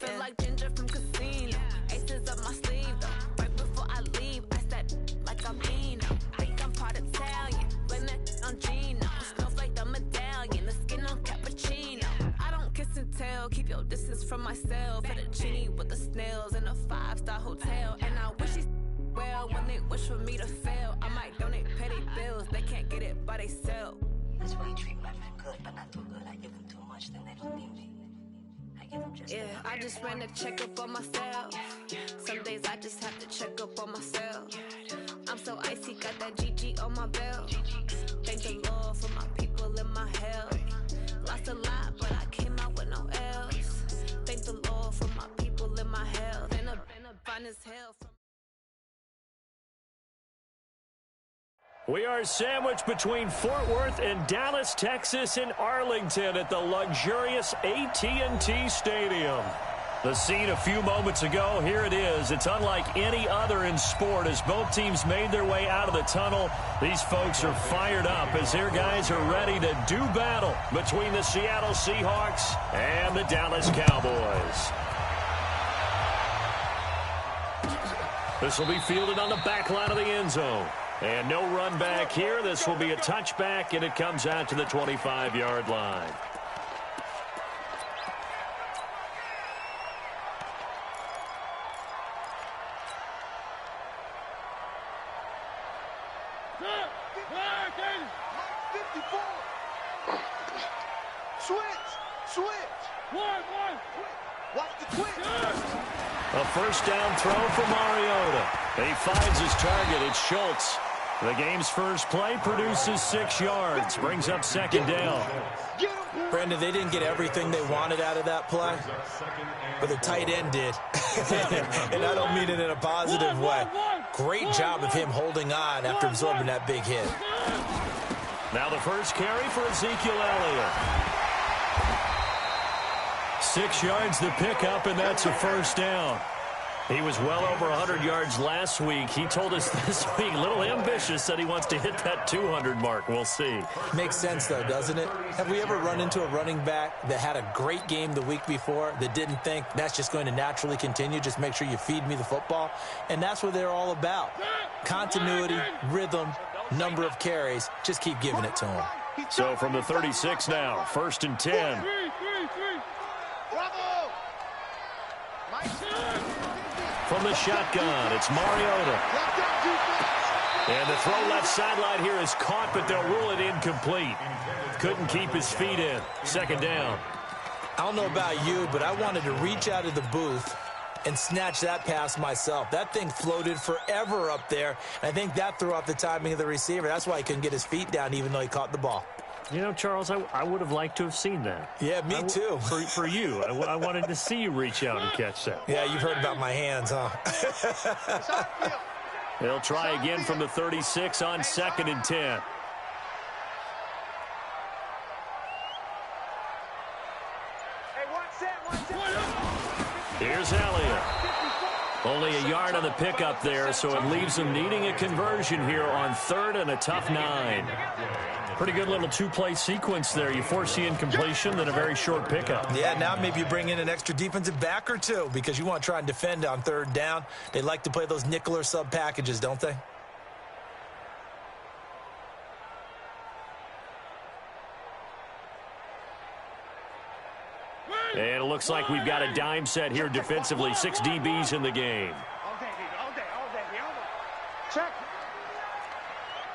Feel like Ginger from Casino. Aces up my sleeve, though. Right before I leave, I said, like I'm Eno. Think I'm part Italian. Blame that on Gino. Snowflake the medallion. The skin on cappuccino. I don't kiss and tell. Keep your distance from myself. At a genie with the snails in a 5-star hotel. And I wish he's well when they wish for me to fail. I might donate petty bills. They can't get it by themselves. That's why you treat my friend good, but not too good. I give them too much, then they don't need me. I give them just enough. I just ran a checkup on myself. Some days I just have to check up on myself. I'm so icy, got that GG on my belt. Thank the Lord for my people in my health. Lost a lot, but I came out with no else. Thank the Lord for my people in my health. And a fine as hell from We are sandwiched between Fort Worth and Dallas, Texas, and Arlington at the luxurious AT&T Stadium. The scene a few moments ago, here it is. It's unlike any other in sport as both teams made their way out of the tunnel. These folks are fired up as their guys are ready to do battle between the Seattle Seahawks and the Dallas Cowboys. This will be fielded on the back line of the end zone. And no run back here. This will be a touchback, and it comes out to the 25-yard line. A first down throw for Mariota. He finds his target. It's Schultz. The game's first play produces 6 yards. Brings up second down. Brandon, they didn't get everything they wanted out of that play, but the tight end did. And I don't mean it in a positive way. Great job of him holding on after absorbing that big hit. Now the first carry for Ezekiel Elliott. 6 yards the pickup, and that's a first down. He was well over 100 yards last week. He told us this week, a little ambitious, said he wants to hit that 200 mark. We'll see. Makes sense, though, doesn't it? Have we ever run into a running back that had a great game the week before that didn't think that's just going to naturally continue? Just make sure you feed me the football. And that's what they're all about. Continuity, rhythm, number of carries. Just keep giving it to him. So from the 36 now, 1st and 10. From the shotgun, it's Mariota. And the throw left sideline here is caught, but they'll rule it incomplete. Couldn't keep his feet in. Second down. I don't know about you, but I wanted to reach out of the booth and snatch that pass myself. That thing floated forever up there. And I think that threw off the timing of the receiver. That's why he couldn't get his feet down even though he caught the ball. You know, Charles, I would have liked to have seen that. Yeah, me too. For you. I wanted to see you reach out and catch that. Yeah, you've heard about my hands, huh? They'll try again from the 36 on 2nd and 10. Here's Elliott. Only a yard on the pickup there, so it leaves them needing a conversion here on 3rd and a tough 9. Pretty good little two-play sequence there. You force the incompletion, then a very short pickup. Yeah, now maybe you bring in an extra defensive back or two because you want to try and defend on 3rd down. They like to play those nickel or sub packages, don't they? And it looks like we've got a dime set here defensively. 6 DBs in the game. Check.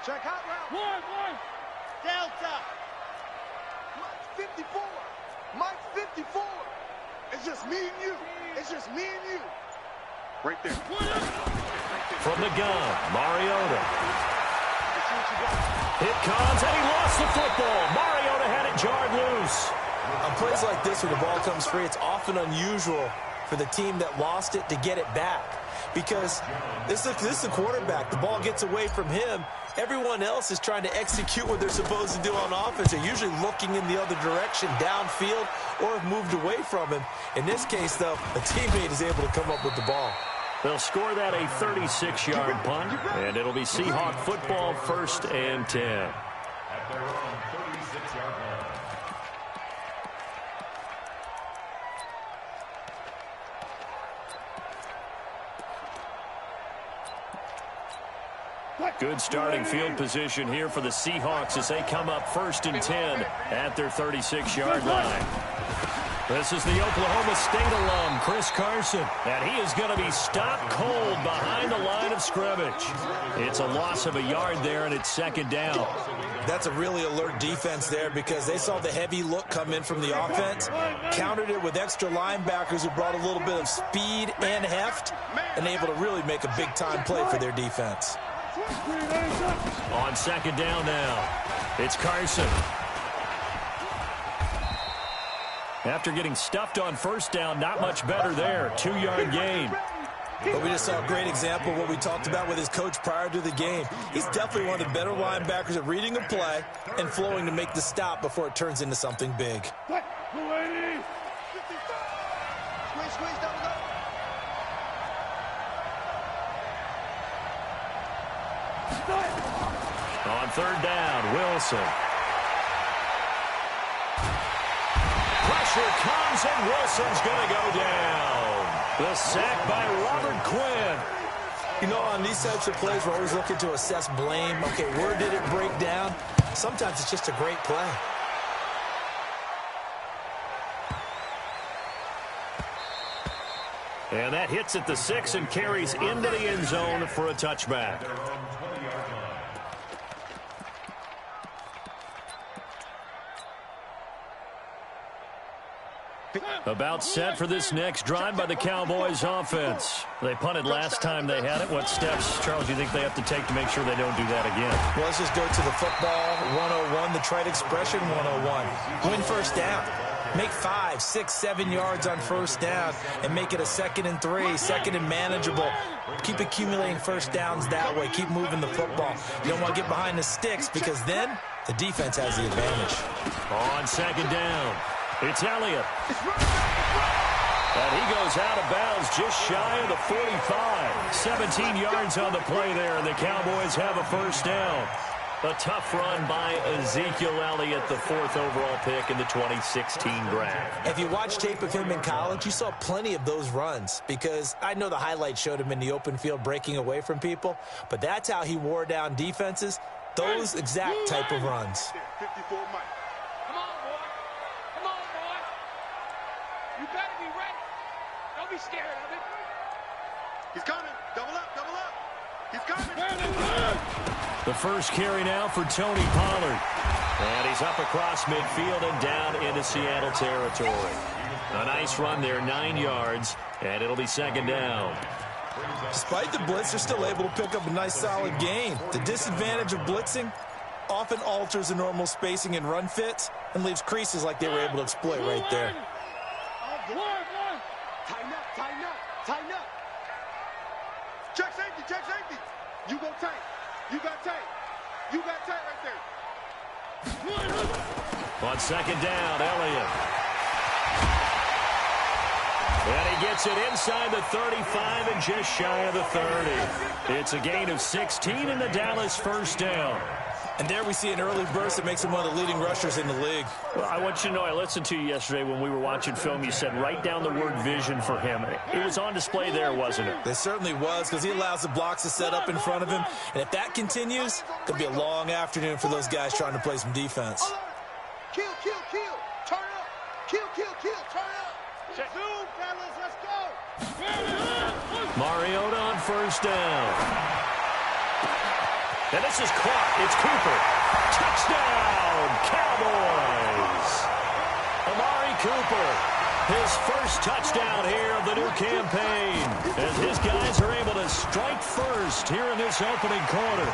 Check out route. One. Delta. Mike's 54. Mike's 54. It's just me and you. It's just me and you. Right there. From the gun, Mariota. It comes, and he lost the football. Mariota had it jarred loose. On plays like this where the ball comes free, it's often unusual for the team that lost it to get it back. Because this is the quarterback. The ball gets away from him. Everyone else is trying to execute what they're supposed to do on offense. They're usually looking in the other direction, downfield, or have moved away from him. In this case, though, a teammate is able to come up with the ball. They'll score that a 36-yard punt, and it'll be Seahawk football, 1st and 10. At their own 36-yard line. Good starting field position here for the Seahawks as they come up 1st and 10 at their 36-yard line. This is the Oklahoma State alum, Chris Carson, and he is going to be stopped cold behind the line of scrimmage. It's a loss of a yard there, and it's 2nd down. That's a really alert defense there because they saw the heavy look come in from the offense, countered it with extra linebackers who brought a little bit of speed and heft, and able to really make a big-time play for their defense. On 2nd down now, it's Carson. After getting stuffed on 1st down, not much better there. 2-yard gain. But we just saw a great example of what we talked about with his coach prior to the game. He's definitely one of the better linebackers at reading a play and flowing to make the stop before it turns into something big. On 3rd down, Wilson. Pressure comes, and Wilson's going to go down. The sack by Robert Quinn. You know, on these types of plays, we're always looking to assess blame. Okay, where did it break down? Sometimes it's just a great play. And that hits at the 6 and carries into the end zone for a touchback. About set for this next drive by the Cowboys offense. They punted last time they had it. What steps, Charles, do you think they have to take to make sure they don't do that again? Well, let's just go to the football 101, the trite expression 101. Win 1st down. Make 5, 6, 7 yards on 1st down and make it a 2nd and 3, 2nd and manageable. Keep accumulating 1st downs that way. Keep moving the football. You don't want to get behind the sticks because then the defense has the advantage. On 2nd down, it's Elliott. And he goes out of bounds just shy of the 45. 17 yards on the play there, and the Cowboys have a 1st down. A tough run by Ezekiel Elliott, the 4th overall pick in the 2016 draft. If you watch tape of him in college, you saw plenty of those runs because I know the highlights showed him in the open field breaking away from people, but that's how he wore down defenses, those exact type of runs. 54 Mike. Come on, boy. Come on, boy. You better be ready. Don't be scared of it. He's coming. Double up, double up. He's coming. The first carry now for Tony Pollard. And he's up across midfield and down into Seattle territory. A nice run there, 9 yards, and it'll be 2nd down. Despite the blitz, they're still able to pick up a nice solid gain. The disadvantage of blitzing often alters the normal spacing and run fits and leaves creases like they were able to exploit right there. Tighten up, tighten up, tighten up. Check safety, check safety. You go tight. You got tight. You got tight right there. On 2nd down, Elliott. And he gets it inside the 35 and just shy of the 30. It's a gain of 16 in the Dallas 1st down. And there we see an early burst that makes him one of the leading rushers in the league. Well, I want you to know, I listened to you yesterday when we were watching film. You said write down the word vision for him. It was on display there, wasn't it? It certainly was because he allows the blocks to set up in front of him. And if that continues, it'll be a long afternoon for those guys trying to play some defense. Kill, kill, kill. Turn up. Kill, kill, kill. Turn up. Zoom, fellas. Let's go. Mariota on 1st down. And this is caught. It's Cooper. Touchdown, Cowboys. Amari Cooper, his 1st touchdown here of the new campaign. As his guys are able to strike first here in this opening quarter.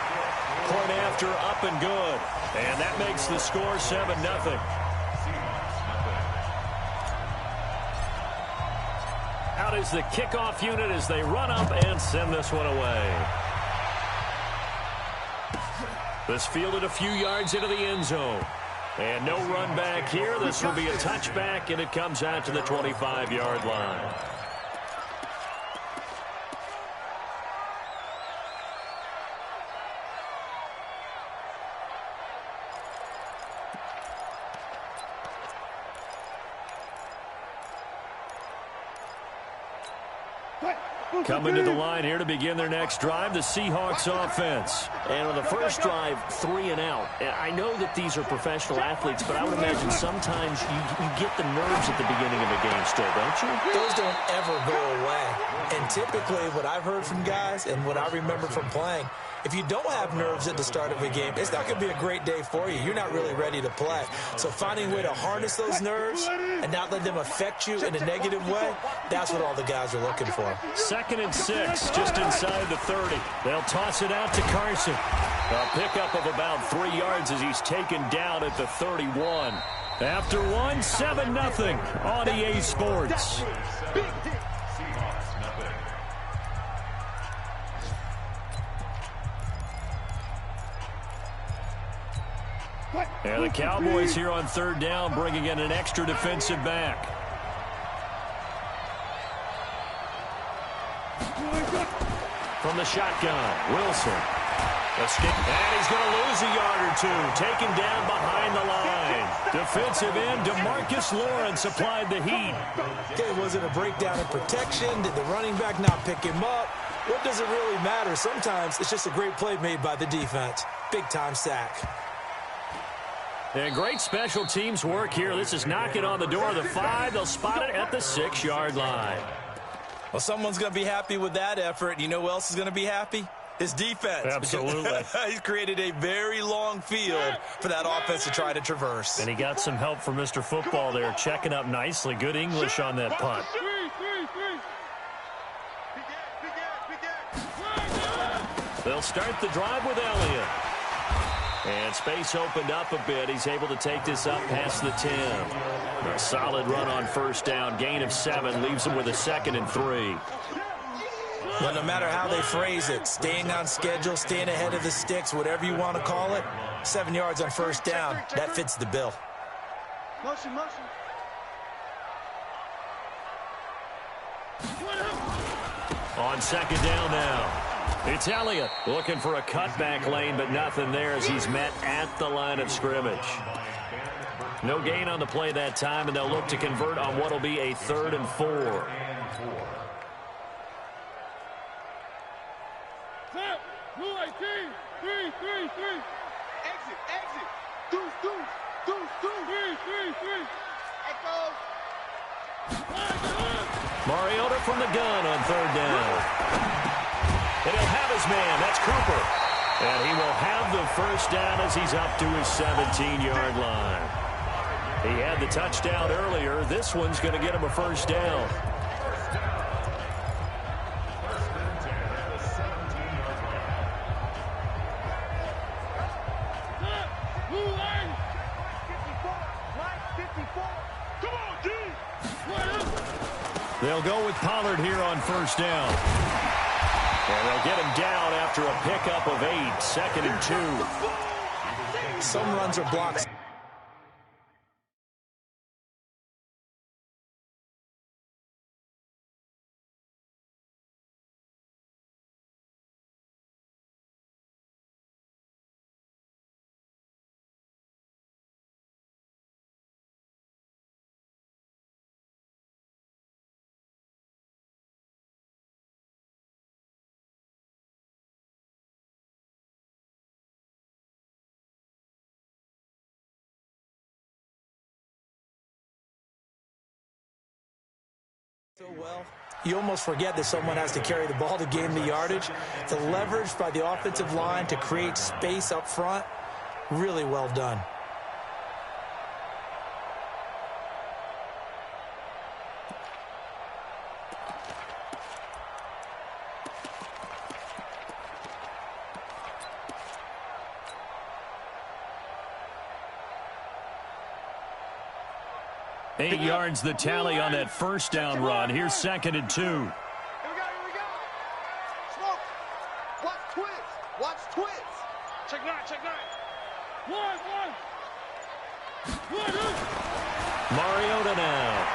Point after, up and good. And that makes the score 7-0. Out is the kickoff unit as they run up and send this one away. This fielded a few yards into the end zone. And no run back here. This will be a touchback, and it comes out to the 25-yard line. Coming to the line here to begin their next drive, the Seahawks offense. And on the first drive, 3 and out. I know that these are professional athletes, but I would imagine sometimes you get the nerves at the beginning of a game still, don't you? Those don't ever go away. And typically what I've heard from guys and what I remember from playing, if you don't have nerves at the start of a game, it's not going to be a great day for you. You're not really ready to play. So finding a way to harness those nerves and not let them affect you in a negative way, that's what all the guys are looking for. 2nd and 6, just inside the 30. They'll toss it out to Carson. A pickup of about 3 yards as he's taken down at the 31. After one, 7-0 on EA Sports. And the Cowboys here on 3rd down, bringing in an extra defensive back. From the shotgun, Wilson. And he's going to lose a yard or two. Taken down behind the line. Defensive end, DeMarcus Lawrence applied the heat. Okay, was it a breakdown in protection? Did the running back not pick him up? What does it really matter? Sometimes it's just a great play made by the defense. Big-time sack. And great special teams work here. This is knocking on the door of the 5. They'll spot it at the 6-yard line. Well, someone's going to be happy with that effort. You know who else is going to be happy? His defense. Absolutely. He's created a very long field for that offense to try to traverse. And he got some help from Mr. Football there, checking up nicely. Good English on that punt. They'll start the drive with Elliott. And space opened up a bit. He's able to take this up past the 10. A solid run on 1st down. Gain of 7 leaves him with a 2nd and 3. Well, no matter how they phrase it, staying on schedule, staying ahead of the sticks, whatever you want to call it, 7 yards on 1st down, that fits the bill. Motion. On 2nd down now. It's Elliott looking for a cutback lane, but nothing there as he's met at the line of scrimmage. No gain on the play that time, and they'll look to convert on what will be a 3rd and 4. Exit. Deuce. Echo. Mariota from the gun on 3rd down. And he'll have his man. That's Cooper. And he will have the 1st down as he's up to his 17-yard line. He had the touchdown earlier. This one's going to get him a 1st down. They'll go with Pollard here on 1st down. And they'll get him down after a pickup of 8, 2nd and 2. Some runs are blocks. So well, you almost forget that someone has to carry the ball to gain the yardage. The leverage by the offensive line to create space up front, really well done. Eight yards the tally on that 1st down run. Here's 2nd and 2. Here we go. Smoke. Watch twins. Check nine. One. Mariota now.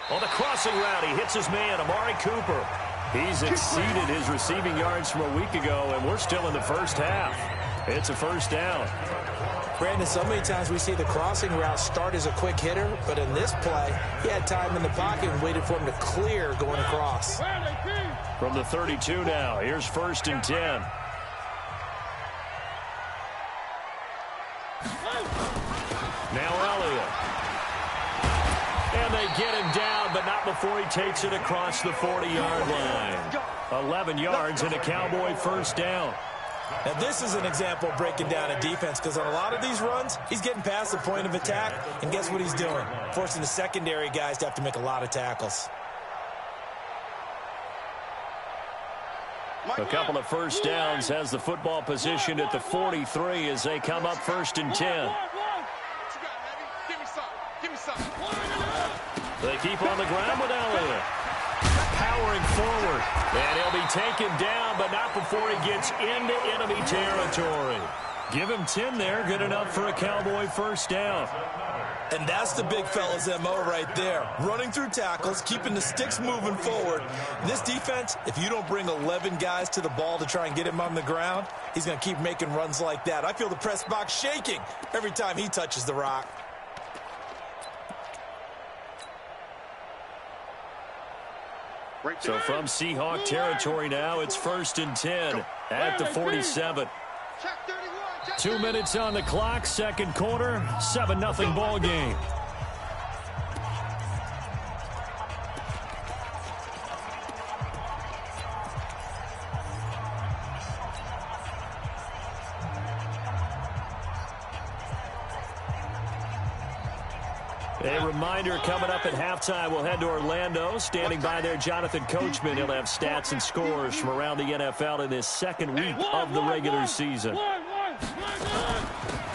On the crossing route, he hits his man, Amari Cooper. He's exceeded his receiving yards from a week ago, and we're still in the 1st half. It's a first down. Brandon, so many times we see the crossing route start as a quick hitter, but in this play, he had time in the pocket and waited for him to clear going across. From the 32 now, here's 1st and 10. Now Elliott. And they get him down, but not before he takes it across the 40-yard line. 11 yards and a Cowboy first down. Now, this is an example of breaking down a defense, because on a lot of these runs, he's getting past the point of attack, and guess what he's doing? Forcing the secondary guys to have to make a lot of tackles. A couple of first downs, has the football position at the 43 as they come up 1st and 10. They keep on the ground with Elliott. Powering forward. And he'll be taken down, but not before he gets into enemy territory. Give him 10 there. Good enough for a Cowboy first down. And that's the big fella's MO right there. Running through tackles, keeping the sticks moving forward. This defense, if you don't bring 11 guys to the ball to try and get him on the ground, he's going to keep making runs like that. I feel the press box shaking every time he touches the rock. So from Seahawk territory now, it's 1st and 10 at the 47. 2 minutes on the clock, second quarter, 7-0 ball game. A reminder, coming up at halftime, we'll head to Orlando. Standing by there, Jonathan Coachman. He'll have stats and scores from around the NFL in this second week of the regular season.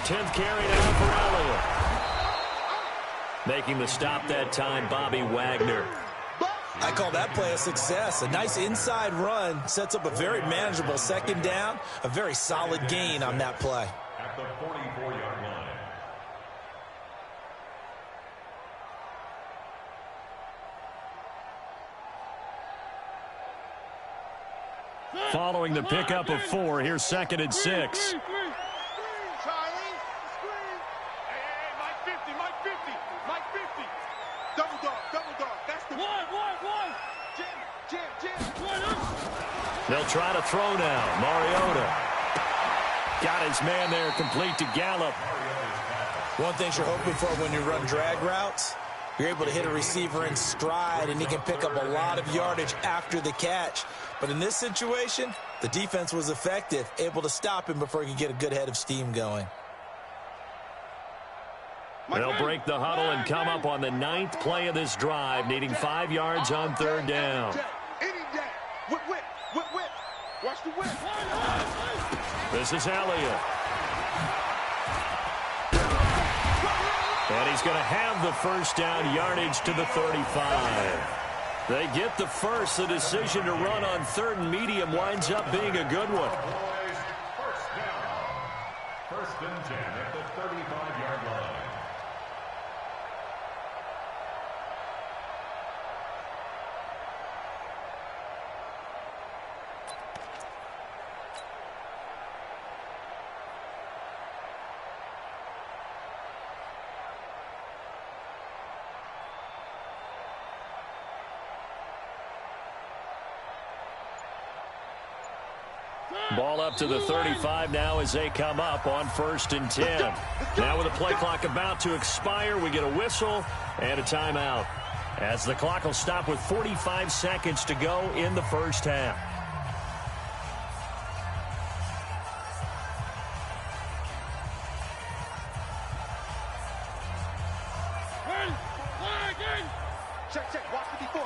10th carry down for Elliott. Making the stop that time, Bobby Wagner. I call that play a success. A nice inside run sets up a very manageable second down. A very solid gain on that play. At the 44-yard line. Following the pickup of 4, here's 2nd and 6. Charlie, screen. Hey, Mike 50, Mike 50, Mike 50. Double dog. That's the one. Jam. They'll try to throw now. Mariota. Got his man there, complete to Gallup. One thing you're hoping for when you run drag routes, you're able to hit a receiver in stride, and he can pick up a lot of yardage after the catch. But in this situation, the defense was effective, able to stop him before he could get a good head of steam going. They'll break the huddle and come up on the 9th play of this drive, needing 5 yards on 3rd down. Whip. Watch the whip. This is Elliott. And he's going to have the first down, yardage to the 35. They get the first. The decision to run on 3rd and medium winds up being a good one. First down. 1st and 10 at the 35-yard line. Ball up to the 35 now as they come up on 1st and 10. Now with the play clock about to expire, we get a whistle and a timeout, as the clock will stop with 45 seconds to go in the first half. Check. Watch 54.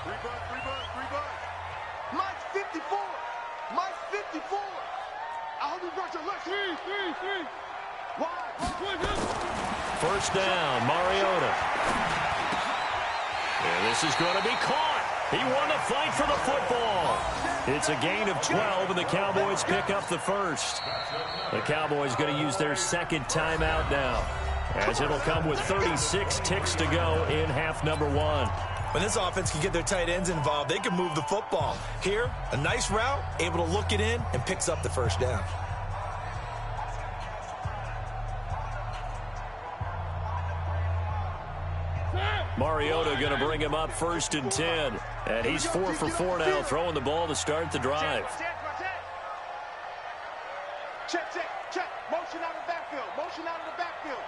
Three bud. Mike's 54. Mike's 54. I hope you brought your legs. Three. First down, Mariota. And this is going to be caught. He won the fight for the football. It's a gain of 12, and the Cowboys pick up the first. The Cowboys going to use their 2nd timeout now, as it'll come with 36 ticks to go in half number 1. When this offense can get their tight ends involved, they can move the football. Here, a nice route, able to look it in, and picks up the first down. Mariota going to bring him up 1st and 10. And he's 4 for 4 now, throwing the ball to start the drive. Check. Motion out of the backfield. Motion out of the backfield.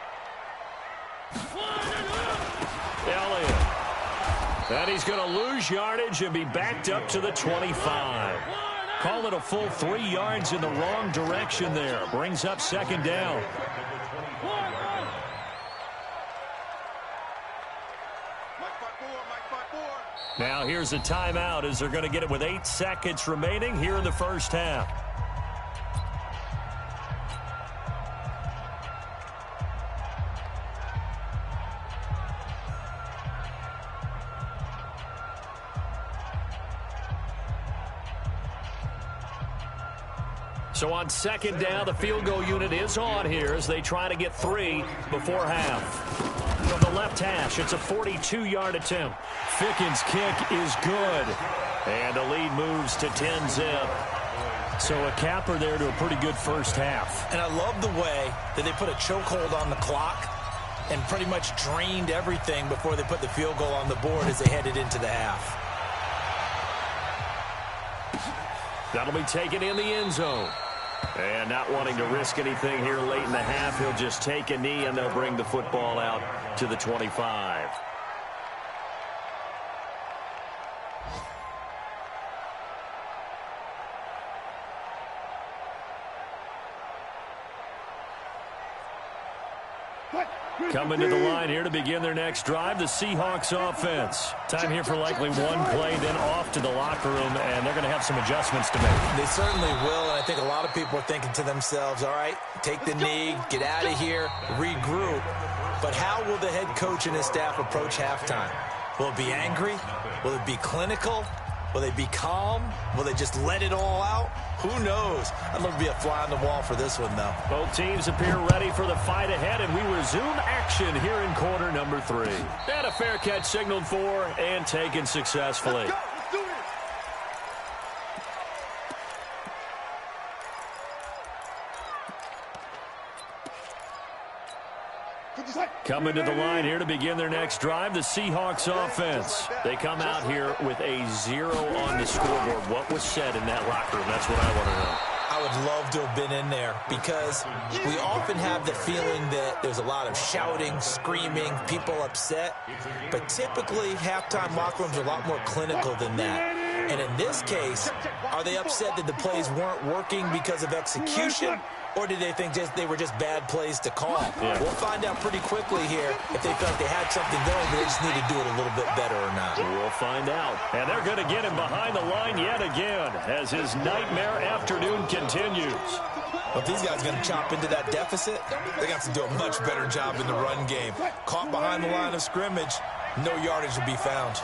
Elliott. And he's going to lose yardage and be backed up to the 25. Call it a full 3 yards in the wrong direction there. Brings up 2nd down. Now here's a timeout as they're going to get it with 8 seconds remaining here in the first half. So on 2nd down, the field goal unit is on here as they try to get 3 before half. From the left hash, it's a 42-yard attempt. Ficken's kick is good. And the lead moves to 10-zip. So a capper there to a pretty good first half. And I love the way that they put a chokehold on the clock and pretty much drained everything before they put the field goal on the board as they headed into the half. That'll be taken in the end zone. And not wanting to risk anything here late in the half, he'll just take a knee and they'll bring the football out to the 25. Coming to the line here to begin their next drive, the Seahawks offense. Time here for likely one play, then off to the locker room, and they're going to have some adjustments to make. They certainly will, and I think a lot of people are thinking to themselves, all right, take the knee, get out of here, regroup. But how will the head coach and his staff approach halftime? Will it be angry? Will it be clinical? Will they be calm? Will they just let it all out? Who knows? I'd love to be a fly on the wall for this one, though. Both teams appear ready for the fight ahead, and we resume action here in quarter number 3. And a fair catch signaled for and taken successfully. Coming to the line here to begin their next drive, the Seahawks offense. They come out here with a 0 on the scoreboard. What was said in that locker room? That's what I want to know. I would love to have been in there because we often have the feeling that there's a lot of shouting, screaming, people upset. But typically, halftime locker rooms are a lot more clinical than that. And in this case, are they upset that the plays weren't working because of execution? Or did they think they were just bad plays to call? Yeah. We'll find out pretty quickly here if they felt they had something going, but they just need to do it a little bit better or not. We'll find out. And they're going to get him behind the line yet again as his nightmare afternoon continues. Well, if these guys are going to chop into that deficit, they got to do a much better job in the run game. Caught behind the line of scrimmage, no yardage to be found.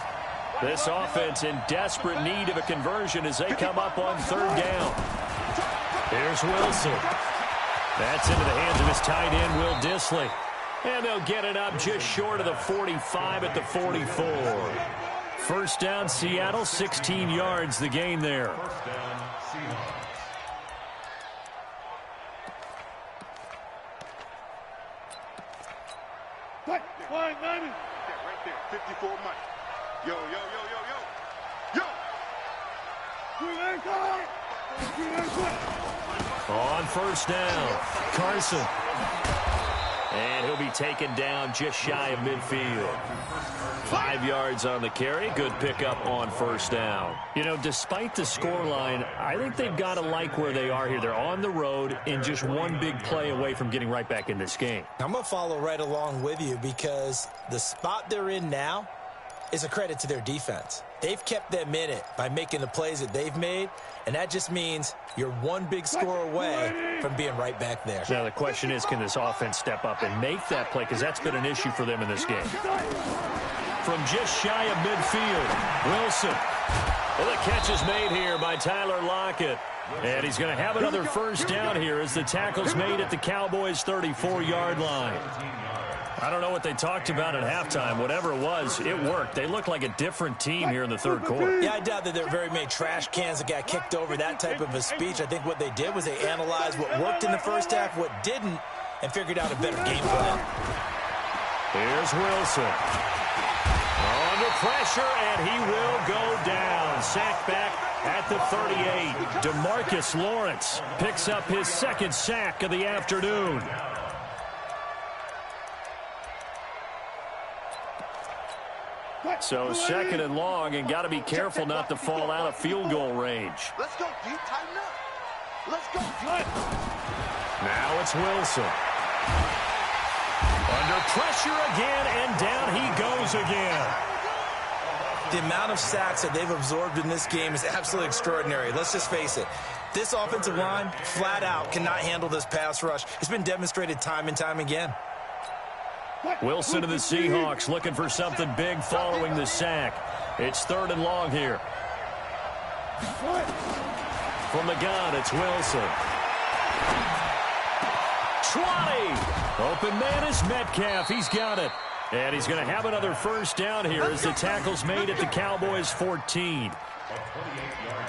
This offense in desperate need of a conversion as they come up on 3rd down. Here's Wilson. That's into the hands of his tight end, Will Dissly. And they'll get it up just short of the 45 at the 44. 1st down, Seattle, 16 yards the gain there. First down, Seahawks. Right there, 54 Mike. Yo. On 1st down, Carson. And he'll be taken down just shy of midfield. 5 yards on the carry. Good pickup on 1st down. You know, despite the scoreline, I think they've got to like where they are here. They're on the road and just one big play away from getting right back in this game. I'm going to follow right along with you because the spot they're in now is a credit to their defense. They've kept them in it by making the plays that they've made, and that just means you're one big score away from being right back there. Now the question is, can this offense step up and make that play? Because that's been an issue for them in this game. From just shy of midfield, Wilson. Well, the catch is made here by Tyler Lockett. And he's going to have another 1st down here as the tackle's made at the Cowboys' 34-yard line. I don't know what they talked about at halftime. Whatever it was, it worked. They looked like a different team here in the 3rd quarter. Yeah, I doubt that there are very many trash cans that got kicked over, that type of a speech. I think what they did was they analyzed what worked in the first half, what didn't, and figured out a better game plan. Here's Wilson. Under pressure, and he will go down. Sack back at the 38. DeMarcus Lawrence picks up his second sack of the afternoon. So second and long, and got to be careful not to fall out of field goal range. Let's go, D. Tighten up. Let's go, D. Now it's Wilson. Under pressure again, and down he goes again. The amount of sacks that they've absorbed in this game is absolutely extraordinary. Let's just face it. This offensive line, flat out, cannot handle this pass rush. It's been demonstrated time and time again. Wilson and the Seahawks looking for something big following the sack. It's third and long here. From the gun, it's Wilson. 20. Open man is Metcalf. He's got it. And he's going to have another first down here as the tackle's made at the Cowboys' 14.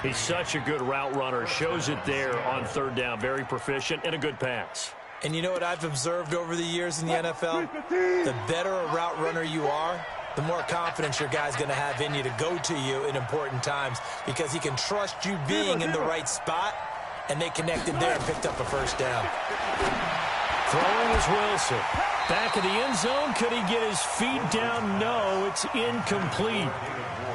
He's such a good route runner. Shows it there on third down. Very proficient and a good pass. And you know what I've observed over the years in the NFL? The better a route runner you are, the more confidence your guy's going to have in you to go to you in important times because he can trust you being in the right spot, and they connected there and picked up a first down. Throwing is Wilson. Back of the end zone. Could he get his feet down? No, it's incomplete.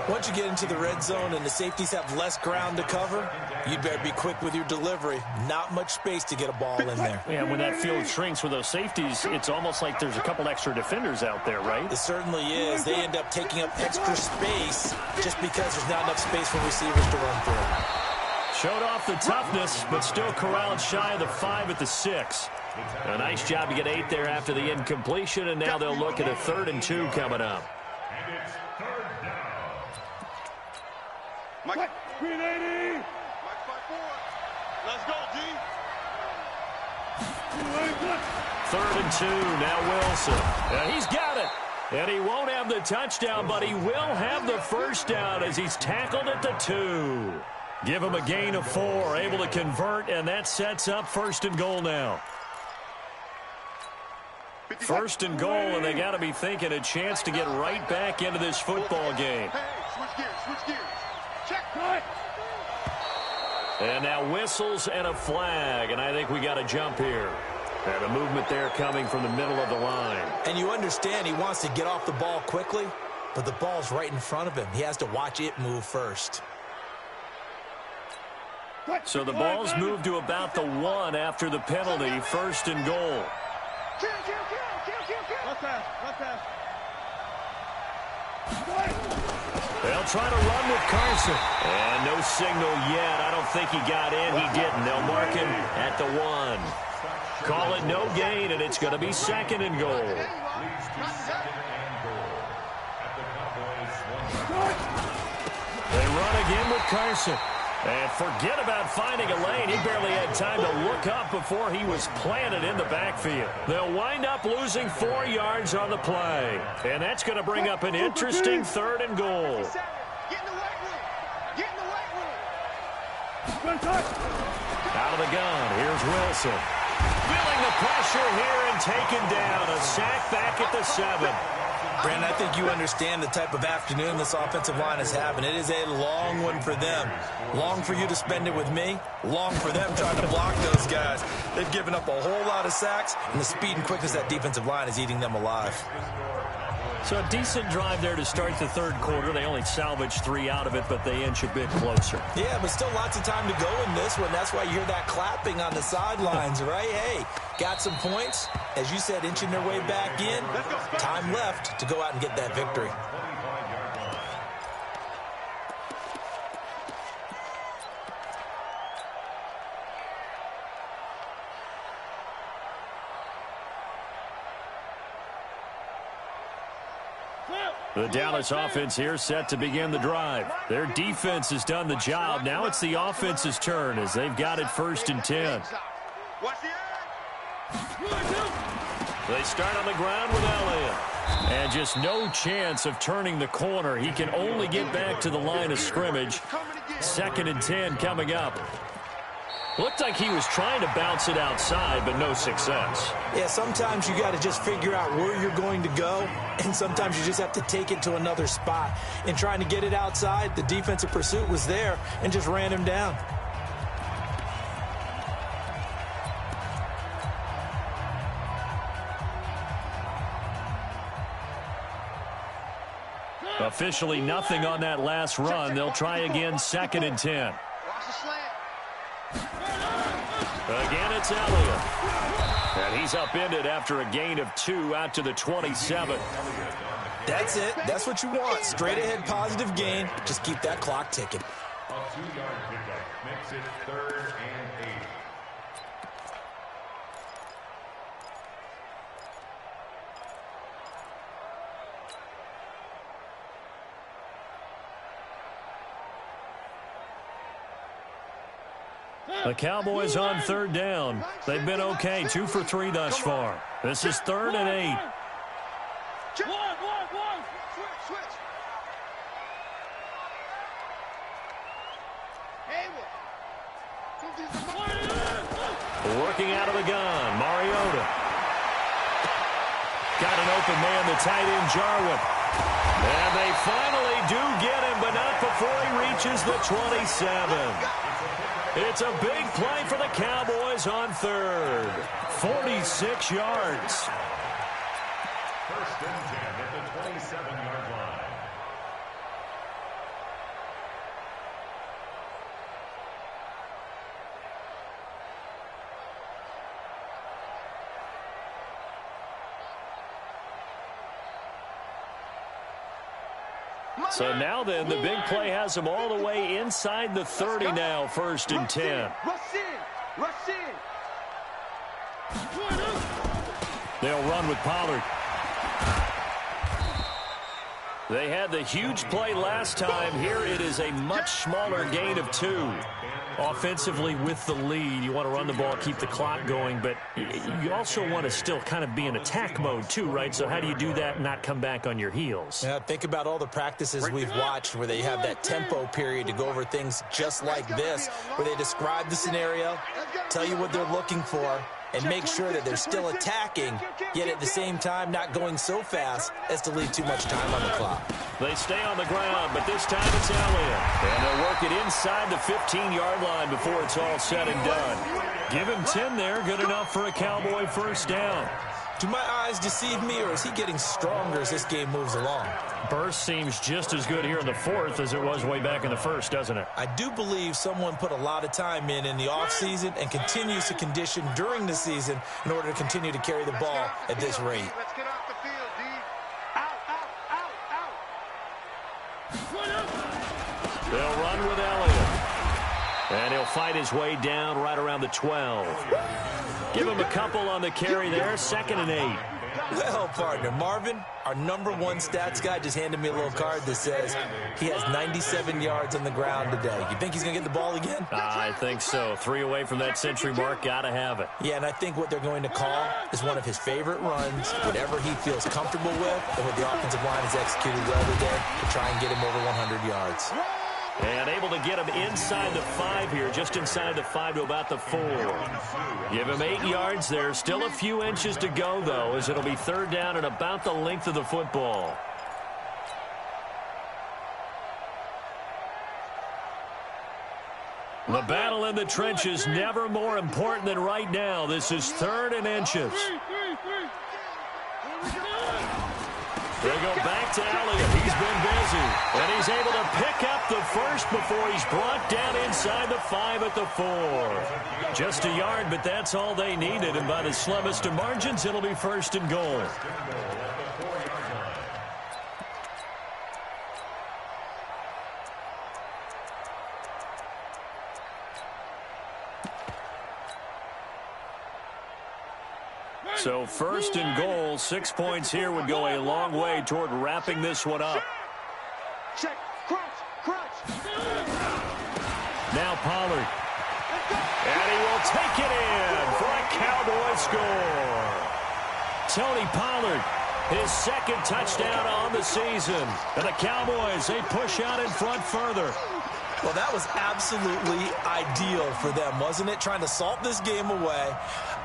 Once you get into the red zone and the safeties have less ground to cover, you'd better be quick with your delivery. Not much space to get a ball in there. Yeah, when that field shrinks with those safeties, it's almost like there's a couple extra defenders out there, right? It certainly is. They end up taking up extra space just because there's not enough space for receivers to run through. Showed off the toughness, but still corralled shy of the 5 at the 6. A nice job to get 8 there after the incompletion, and now they'll look at a 3rd and 2 coming up. And it's third down. Mike 380. Mike 5-4. Let's go, D. 3rd and 2, now Wilson. And he's got it. And he won't have the touchdown, but he will have the first down as he's tackled at the 2. Give him a gain of 4, able to convert, and that sets up 1st and goal now. 1st and goal, and they got to be thinking a chance to get right back into this football game. Hey, switch gears. Check. And now whistles and a flag, and I think we got a jump here. And a movement there coming from the middle of the line. And you understand he wants to get off the ball quickly, but the ball's right in front of him. He has to watch it move first. So the ball's moved to about the 1 after the penalty. 1st and goal. Kill. Left pass. They'll try to run with Carson. And no signal yet. I don't think he got in. He didn't. They'll mark him at the 1. Call it no gain, and it's going to be 2nd and goal. They run again with Carson. And forget about finding a lane. He barely had time to look up before he was planted in the backfield. They'll wind up losing 4 yards on the play. And that's going to bring up an interesting 3rd and goal. Get in the weight room. Out of the gun, here's Wilson. Feeling the pressure here and taken down. A sack back at the 7. Brandon, I think you understand the type of afternoon this offensive line is having. It is a long one for them. Long for you to spend it with me. Long for them trying to block those guys. They've given up a whole lot of sacks, and the speed and quickness of that defensive line is eating them alive. So a decent drive there to start the 3rd quarter. They only salvaged 3 out of it, but they inch a bit closer. Yeah, but still lots of time to go in this one. That's why you hear that clapping on the sidelines, right? Hey, got some points. As you said, inching their way back in. Time left to go out and get that victory. The Dallas offense here set to begin the drive. Their defense has done the job. Now it's the offense's turn as they've got it 1st and 10. They start on the ground with Elliott. And just no chance of turning the corner. He can only get back to the line of scrimmage. 2nd and 10 coming up. Looked like he was trying to bounce it outside, but no success. Yeah, sometimes you got to just figure out where you're going to go, and sometimes you just have to take it to another spot. In trying to get it outside, the defensive pursuit was there and just ran him down. Officially nothing on that last run. They'll try again, 2nd and 10. Again, it's Elliott. And he's upended after a gain of 2 out to the 27. That's it. That's what you want. Straight ahead positive gain. Just keep that clock ticking. A 2-yard pickup makes it 3rd and 8. The Cowboys on 3rd down. They've been okay, 2 for 3 thus far. This is 3rd and 8. Switch. Working out of the gun, Mariota. Got an open man, the tight end, Jarwin. And they finally do get him, but not before he reaches the 27. It's a big play for the Cowboys on 3rd. 46 yards. 1st and 10 at the 27-yard line. So now then, the big play has them all the way inside the 30 now, 1st and 10. Rush in. They'll run with Pollard. They had the huge play last time. Here it is a much smaller gain of 2. Offensively with the lead, you want to run the ball, keep the clock going, but you also want to still kind of be in attack mode too, right? So how do you do that and not come back on your heels? Yeah, think about all the practices we've watched where they have that tempo period to go over things just like this, where they describe the scenario, tell you what they're looking for, and make sure that they're still attacking, yet at the same time not going so fast as to leave too much time on the clock. They stay on the ground, but this time it's Elliott. And they'll work it inside the 15-yard line before it's all said and done. Give him 10 there, good enough for a Cowboy 1st down. Do my eyes deceive me, or is he getting stronger as this game moves along? Burst seems just as good here in the 4th as it was way back in the 1st, doesn't it? I do believe someone put a lot of time in the offseason and continues to condition during the season in order to continue to carry the ball at this rate. Let's get off the field, D. Out. They'll run with Elliott. And he'll fight his way down right around the 12. Give him a couple on the carry there, 2nd and 8. Well, partner, Marvin, our #1 stats guy just handed me a little card that says he has 97 yards on the ground today. You think he's going to get the ball again? I think so. 3 away from that century mark, got to have it. Yeah, and I think what they're going to call is one of his favorite runs, whatever he feels comfortable with, and what the offensive line has executed well today to try and get him over 100 yards. And able to get him inside the 5 here, just inside the 5 to about the 4. Give him 8 yards there. Still a few inches to go, though, as it'll be 3rd down and about the length of the football. The battle in the trenches never more important than right now. This is 3rd and inches. They go back to Elliott. He's been busy. And he's able to pick up the 1st before he's brought down inside the 5 at the 4. Just a yard, but that's all they needed. And by the slimmest of margins, it'll be 1st and goal. So 1st and goal, 6 points here would go a long way toward wrapping this one up. Check. Crunch. Now Pollard. And he will take it in for a Cowboy score. Tony Pollard, his 2nd touchdown on the season. And the Cowboys, they push out in front further. Well, that was absolutely ideal for them, wasn't it? Trying to salt this game away.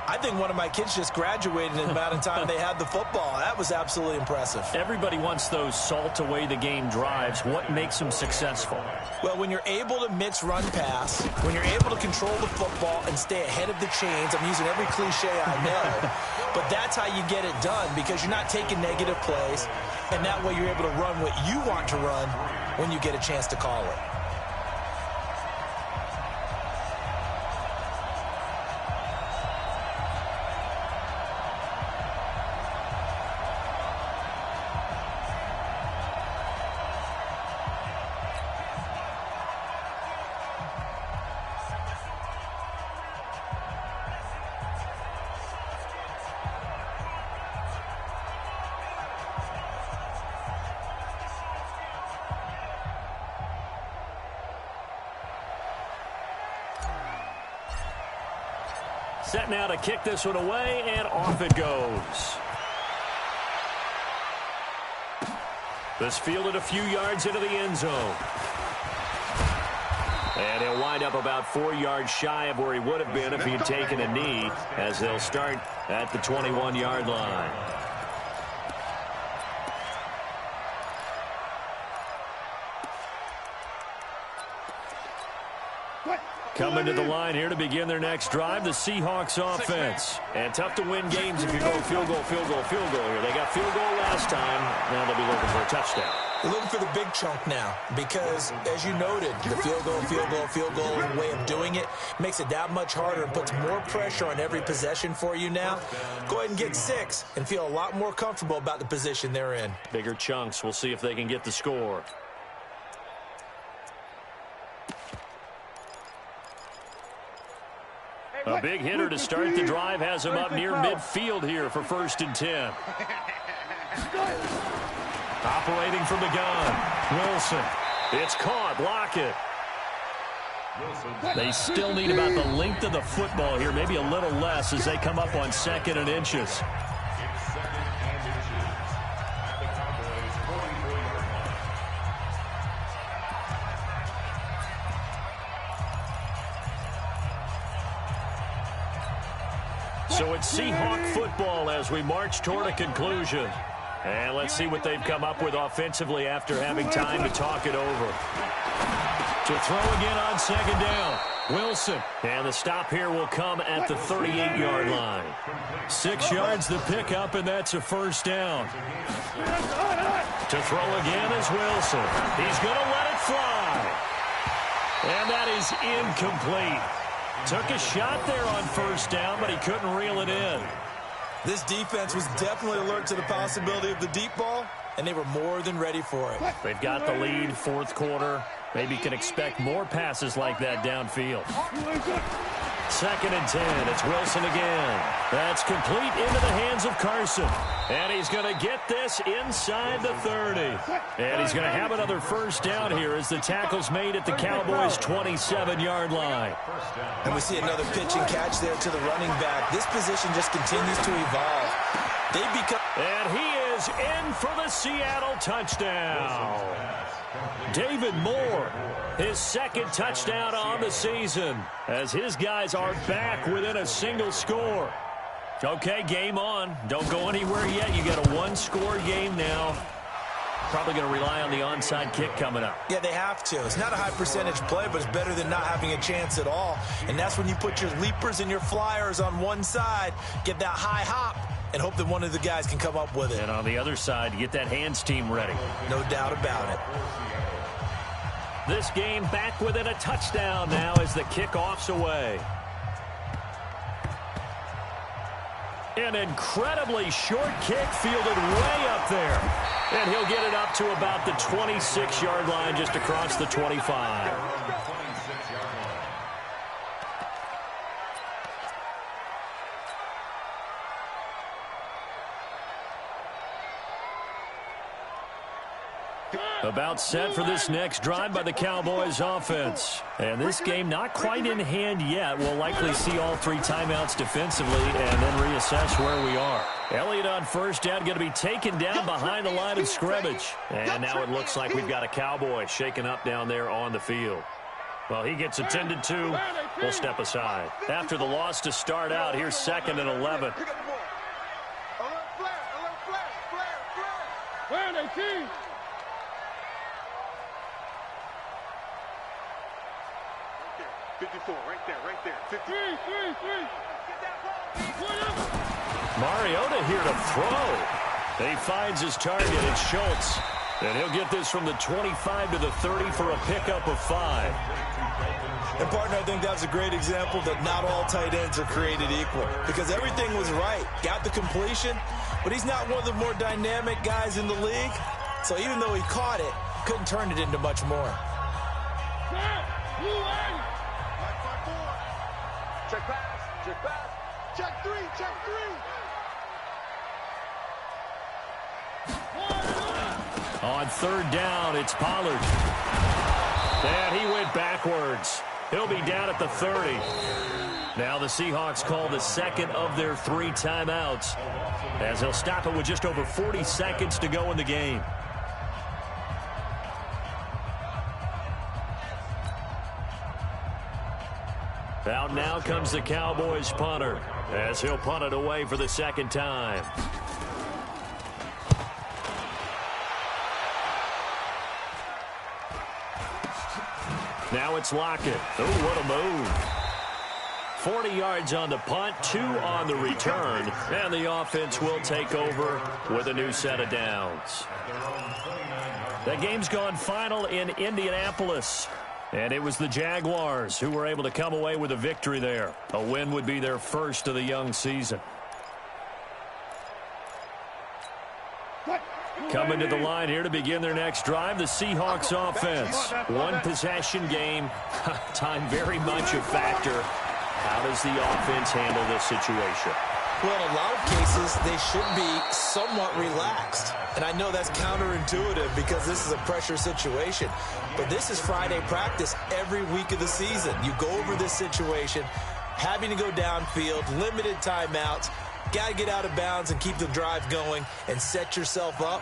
I think one of my kids just graduated in the amount of time they had the football. That was absolutely impressive. Everybody wants those salt-away-the-game drives. What makes them successful? Well, when you're able to mix run-pass, when you're able to control the football and stay ahead of the chains, I'm using every cliche I know, but that's how you get it done because you're not taking negative plays, and that way you're able to run what you want to run when you get a chance to call it. Set now to kick this one away, and off it goes. This fielded a few yards into the end zone. And he'll wind up about 4 yards shy of where he would have been if he'd taken a knee, as they'll start at the 21-yard line. Coming to the line here to begin their next drive, the Seahawks offense. And tough to win games if you go field goal, field goal, field goal here. They got field goal last time. Now they'll be looking for a touchdown. They're looking for the big chunk now because, as you noted, the field goal way of doing it makes it that much harder and puts more pressure on every possession for you now. Go ahead and get 6 and feel a lot more comfortable about the position they're in. Bigger chunks. We'll see if they can get the score. A big hitter to start the drive has him up near midfield here for 1st and 10. Operating from the gun, Wilson. It's caught. Block it. They still need about the length of the football here, maybe a little less as they come up on 2nd and inches. So it's Seahawk football as we march toward a conclusion. And let's see what they've come up with offensively after having time to talk it over. To throw again on 2nd down, Wilson. And the stop here will come at the 38-yard line. 6 yards the pickup, and that's a 1st down. To throw again is Wilson. He's going to let it fly. And that is incomplete. Took a shot there on 1st down, but he couldn't reel it in. This defense was definitely alert to the possibility of the deep ball, and they were more than ready for it. They've got the lead, 4th quarter. Maybe can expect more passes like that downfield. 2nd and 10. It's Wilson again. That's complete into the hands of Carson. And he's going to get this inside the 30. And he's going to have another 1st down here as the tackle's made at the Cowboys' 27-yard line. And we see another pitch and catch there to the running back. This position just continues to evolve. And he is in for the Seattle touchdown. David Moore, his 2nd touchdown on the season, as his guys are back within a single score. Okay, game on. Don't go anywhere yet. You got a 1-score game now. Probably going to rely on the onside kick coming up. Yeah, they have to. It's not a high percentage play, but it's better than not having a chance at all. And that's when you put your leapers and your flyers on one side, get that high hop, and hope that one of the guys can come up with it. And on the other side, get that hands team ready. No doubt about it. This game back within a touchdown now as the kickoff's away. An incredibly short kick fielded way up there. And he'll get it up to about the 26-yard line just across the 25. About set for this next drive by the Cowboys offense. And this game not quite in hand yet. We'll likely see all 3 timeouts defensively and then reassess where we are. Elliott on 1st down, going to be taken down behind the line of scrimmage. And now it looks like we've got a Cowboy shaken up down there on the field. Well, he gets attended to. We'll step aside. After the loss to start out, here's 2nd and 11. Pick up the ball. Alert flare, flare. Where are they, team? Right there. 54, right there. 53. Mariota here to throw. He finds his target. It's Schultz. And he'll get this from the 25 to the 30 for a pickup of 5. And, partner, I think that was a great example that not all tight ends are created equal. Because everything was right. Got the completion, but he's not one of the more dynamic guys in the league. So even though he caught it, couldn't turn it into much more. Check pass. Check three. On 3rd down, it's Pollard. And he went backwards. He'll be down at the 30. Now the Seahawks call the 2nd of their 3 timeouts, as they'll stop it with just over 40 seconds to go in the game. Out now comes the Cowboys punter, as he'll punt it away for the 2nd time. Now it's Lockett. Oh, what a move. 40 yards on the punt, 2 on the return, and the offense will take over with a new set of downs. The game's gone final in Indianapolis, and it was the Jaguars who were able to come away with a victory there. A win would be their first of the young season. Coming to the line here to begin their next drive, the Seahawks offense. 1 possession game. Time very much a factor. How does the offense handle this situation? Well, in a lot of cases, they should be somewhat relaxed. And I know that's counterintuitive because this is a pressure situation. But this is Friday practice every week of the season. You go over this situation, having to go downfield, limited timeouts, got to get out of bounds and keep the drive going and set yourself up.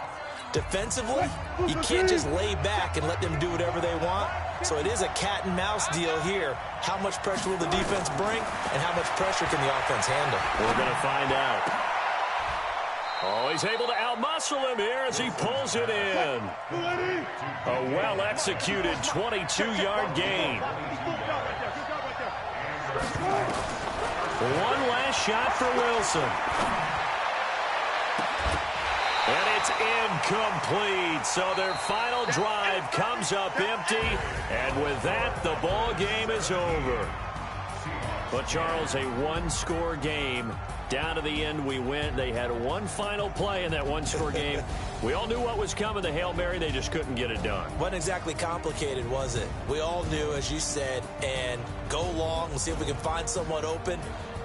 Defensively, you can't just lay back and let them do whatever they want. So it is a cat and mouse deal here. How much pressure will the defense bring, and how much pressure can the offense handle? We're going to find out. Oh, he's able to outmuscle him here as he pulls it in. A well-executed 22-yard gain. One last shot for Wilson. And it's incomplete. So their final drive comes up empty. And with that, the ball game is over. But, Charles, a one-score game. Down to the end, we went. They had one final play in that one-score game. We all knew what was coming, the Hail Mary. They just couldn't get it done. Wasn't exactly complicated, was it? We all knew, as you said, and go long and see if we can find someone open.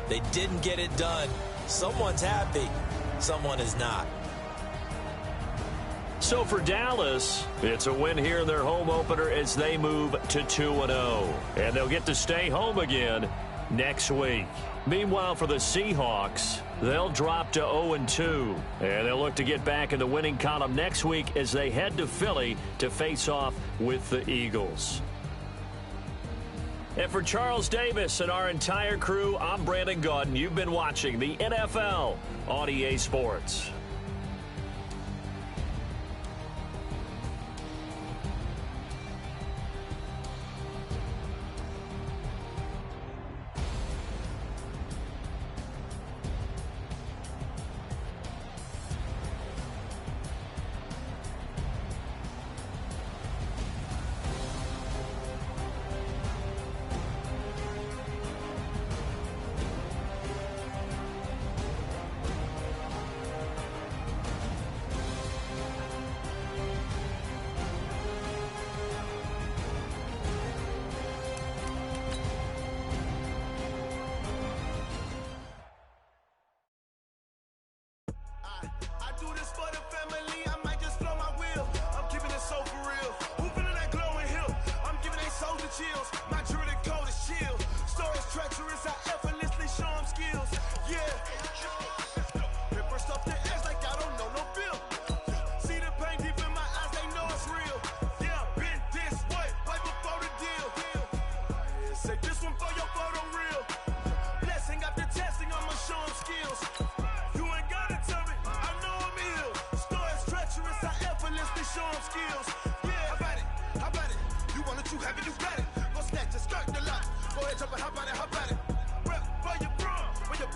They didn't get it done. Someone's happy. Someone is not. So for Dallas, it's a win here in their home opener as they move to 2-0. And they'll get to stay home again next week. Meanwhile, for the Seahawks, they'll drop to 0-2. And they'll look to get back in the winning column next week as they head to Philly to face off with the Eagles. And for Charles Davis and our entire crew, I'm Brandon Gaudin. You've been watching the NFL on EA Sports.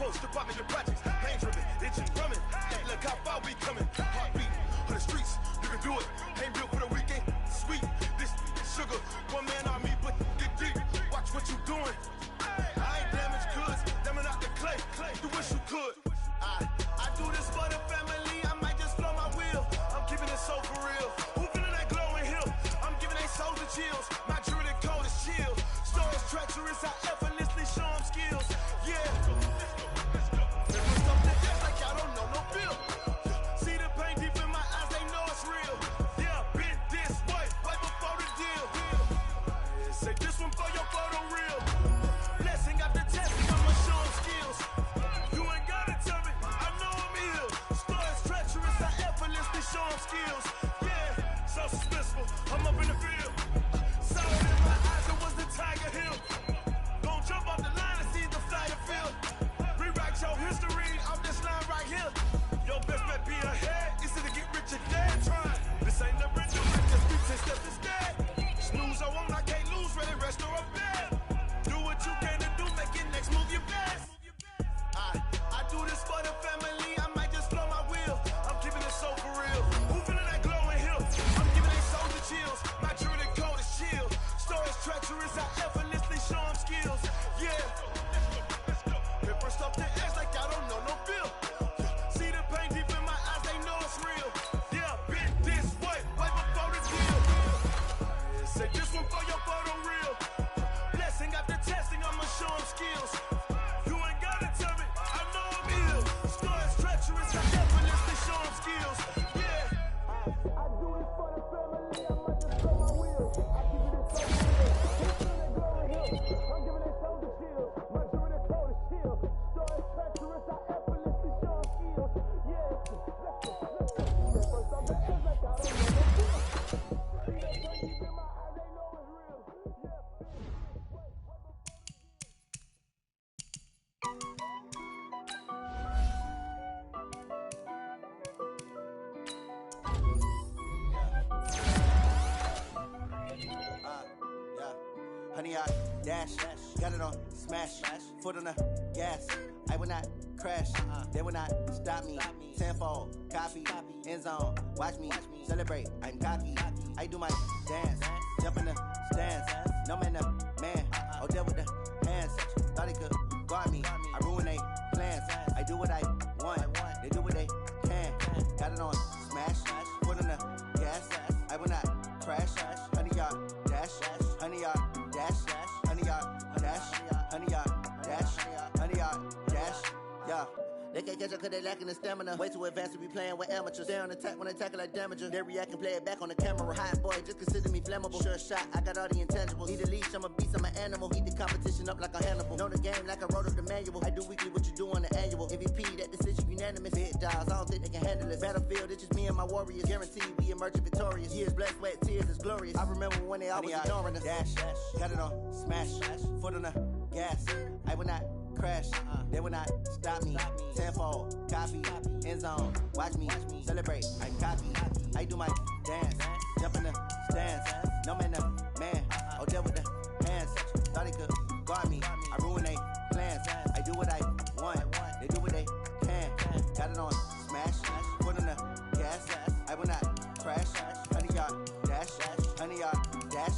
post, department of projects. Pain driven, itching, drumming. Hey, look how far we coming. Heartbeat on the streets, you can do it. Ain't built for the weekend. Sweet, this sugar. One man on me, but get deep. Watch what you doing. I ain't damaged goods, damn out the clay. You wish you could. I do this for the family. I might just flow my wheel. I'm giving it so for real. Who feeling that glowing hill? I'm giving they souls the chills. My jewelry code is chill. Stories treacherous, I effortlessly show them skills. Yeah. Never something else like y'all don't know no feel. See the pain deep in my eyes, they know it's real. Yeah, been this way, right before the deal. Say this one for your photo reel. Blessing after testing, I'ma show them skills. You ain't gotta tell me, I know I'm ill. Stories treacherous, I effortlessly show them skills. Yeah, so suspenseful, I'm up in the field. Solid in my eyes, it was the Tiger Hill. Don't jump off the line and see the fire field. Rewrite your history off this line right here. Your best bet be ahead, easy to get rich or dead trying. This ain't never new, I just be 10 steps instead. Snooze I won't, I can't lose, ready, rest or up bed. Do what you can to do, make your next move your best. I do this for the family, I might just flow my wheel. I'm giving it so for real. Who feeling that glowing hill? I'm giving they souls the chills. My jewelry code is chill. Stories treacherous, I effortlessly show them skills. Yeah. Paper stuff to edge like y'all don't know no feel. See the pain deep in my eyes, they know it's real. Yeah, been this way, right before the deal. Say this one for your photo reel. Blessing after testing, I'ma show them skills. You ain't gotta tell me, I know I'm ill. Stories treacherous, I effortlessly show them skills. Yeah. I do this for the family, I might just blow my wheel. I keep it so real. I'm giving it so the chills. My jewelry code is chill. Stories treacherous, I effortlessly show them skills. Yeah. First I'm the test like I don't know no feel. See that pain deep in my eyes, they know it's real. Yeah. Honey, I dash, got it on smash, foot on the gas. I will not crash, they will not stop me. Tenfold, copy, end zone, watch me celebrate. I'm cocky, I do my dance, jump in the stands. No man, man, oh there with the hands. Thought he could guard me, I ruin they plans. I do what I want, they do what they can. Got it on smash, foot on the gas. I will not crash, honey, y'all dash, honey, y'all dash, honey, y'all dash, honey, y'all dash, honey, y'all dash, yeah. They can't catch up cause they lacking the stamina. Way too advanced to be playing with amateurs. Stay on attack when they tackle like damager. They react and play it back on the camera. Hot boy, just consider me flammable. Sure shot, I got all the intangibles. Need a leash, I'm a beast, I'm an animal. Eat the competition up like a Hannibal. Know the game like I wrote up the manual. I do weekly what you do on the annual. MVP, that decision unanimous. Big dials, I don't think they can handle it. Battlefield, it's just me and my warriors. Guaranteed we emerge victorious. Years, blood, sweat, tears, it's glorious. I remember when they always ignoring us. Dash, got it on smash, foot on the gas. I will not crash, they will not stop me. Tenfold, copy, end zone, watch me celebrate. I'm cocky, I do my dance, jump in the stands. No man, man, oh there with the hands. Thought he could guard me, I ruin they plans. I do what I want, they do what they can. Got it on smash, foot on the gas. I will not crash, honey y'all dash, honey y'all dash,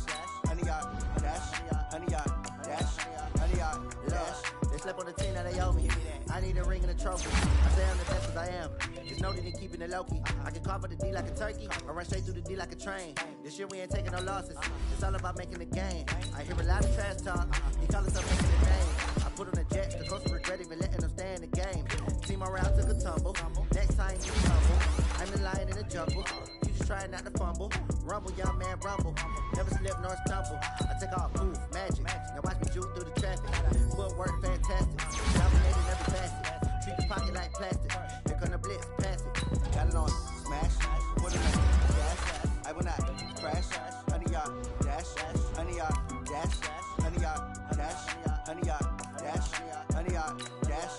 honey y'all dash, honey y'all dash, honey y'all dash. They slept on the team, now they owe me. I need a ring and a trophy. I say I'm the best as I am. Just know that they keeping it low-key. I can carve up the D like a turkey, or run straight through the D like a train. This year we ain't taking no losses. It's all about making the game. I hear a lot of trash talk. He call us up making the name. I put on the jets, the coach will regret even letting them stay in the game. Team around took a tumble. Next time you humble. I'm the lion in the jungle. You just trying not to fumble. Rumble, young man, rumble. Never slip nor stumble. I take all proof, magic. Now watch me juke through the traffic. Footwork fantastic. Dominated every facet. Treat the pocket like plastic. Here come the blitz, pass it. Got it on smash. Put it on gas. I will not crash. Honey, y'all dash. Honey, y'all dash. Honey, y'all dash. Honey, y'all dash. Honey, y'all dash.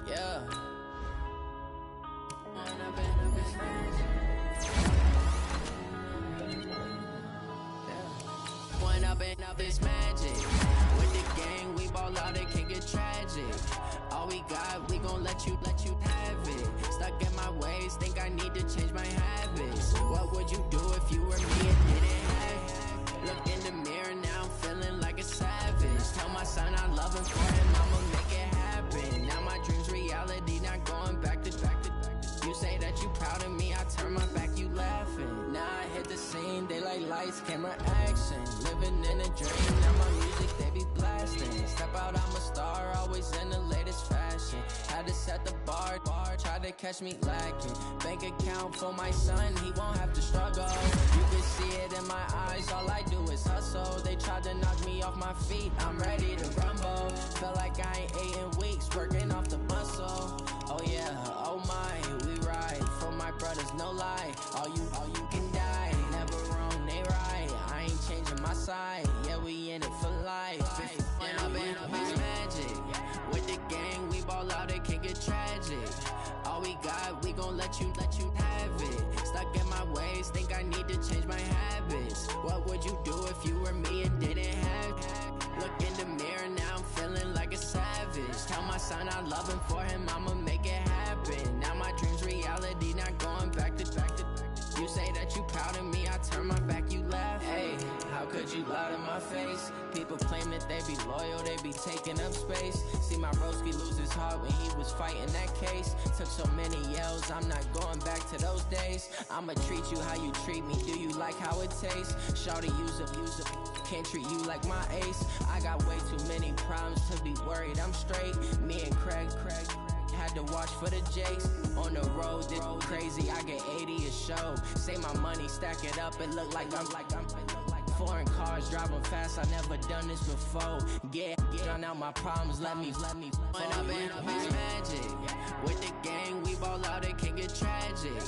Yeah. Run up and up this magic. With the gang, we ball out, it can get tragic. All we got, we gon' let you have it. Stuck in my ways, think I need to change my habits. What would you do if you were me and didn't have it? Look in the mirror, now I'm feeling like a savage. Tell my son I love him for him, I'ma make it happen. Now my dream's reality, not going back to. You say that you proud of me, I turn my back, you laughing. Now I hit the scene, they like lights, camera, action. Living in a dream, now my music, they be blasting. Step out, I'm a star, always in the latest fashion. Had to set the bar, try to catch me lacking. Bank account for my son, he won't have to struggle. You can see it in my eyes, all I do is hustle. They tried to knock me off my feet, I'm ready to rumble. Feel like I ain't ate in weeks, working off the muscle. Oh yeah, oh my, we ride for my brothers, no lie. All you can die, never wrong, they right. I ain't changing my side, yeah, we in it for life. If up it's magic. With the gang, we ball out, it can get tragic. All we got, we gon' let you have it. Stuck in my ways, think I need to change my habits. What would you do if you were me and didn't have it? Look in the mirror, now I'm feeling like a savage. Tell my son I love him for him, I'ma make it happen. Now my dream's reality, not going back to. You say that you proud of me, I turn my back, you laugh. Hey, how could you lie to my face? People claim that they be loyal, they be taking up space. See my broski lose his heart when he was fighting that case. Took so many yells, I'm not going back to those days. I'ma treat you how you treat me, do you like how it tastes? Shawty, use up, can't treat you like my ace. I got way too many problems to be worried, I'm straight. Me and Craig had to watch for the Jakes. On the road, this crazy, I get 80 a show. Say my money, stack it up, it look like I'm foreign cars, driving fast, I never done this before. Get drown out my problems, let me run up and up it's magic. With the gang, we ball out, it can get tragic.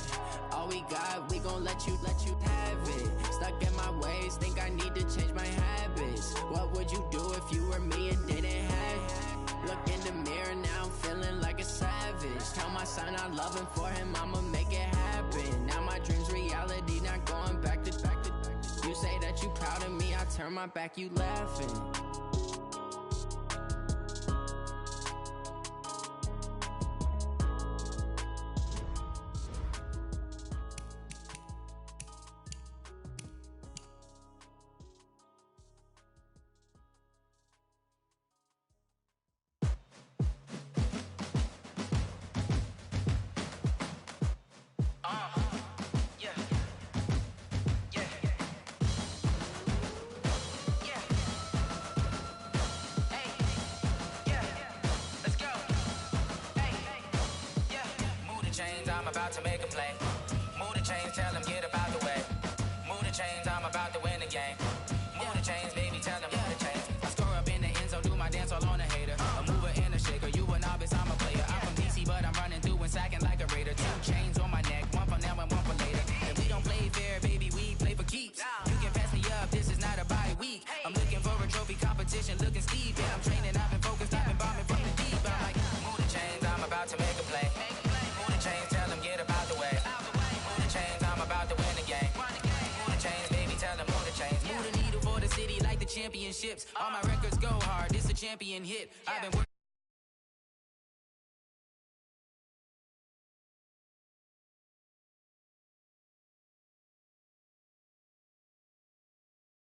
All we got, we gon' let you have it. Stuck in my ways, think I need to change my habits. What would you do if you were me and didn't have it? Look in the mirror, now I'm feeling like a savage. Tell my son I love him for him, I'ma make it happen. Now my dream's reality, not going back to. You say that you proud of me, I turn my back, you laughing. I'm about to make a play. Move the chains, tell them get up out the way. Move the chains, I'm about to win the game. Move the chains, baby, tell them move the chains. I score up in the end zone, do my dance all on a hater. A mover and a shaker, you a novice, I'm a player. I'm from DC, but I'm running through and sacking like a raider. 2 chains on my neck, one for now and one for later. And we don't play fair, baby, we play for keeps. You can pass me up, this is not a bye week. I'm looking for a trophy competition, looking steep. And I'm training, I've been focused, I've been bombing from the deep. I'm like, move the chains, I'm about to make a play. Move the chains, tell them get up out the way. Move the chains, I'm about to win the game. Move the chains, baby, tell them move the chains. Move the needle for the city like the championships. All my records go hard, this a champion hit. I've been working.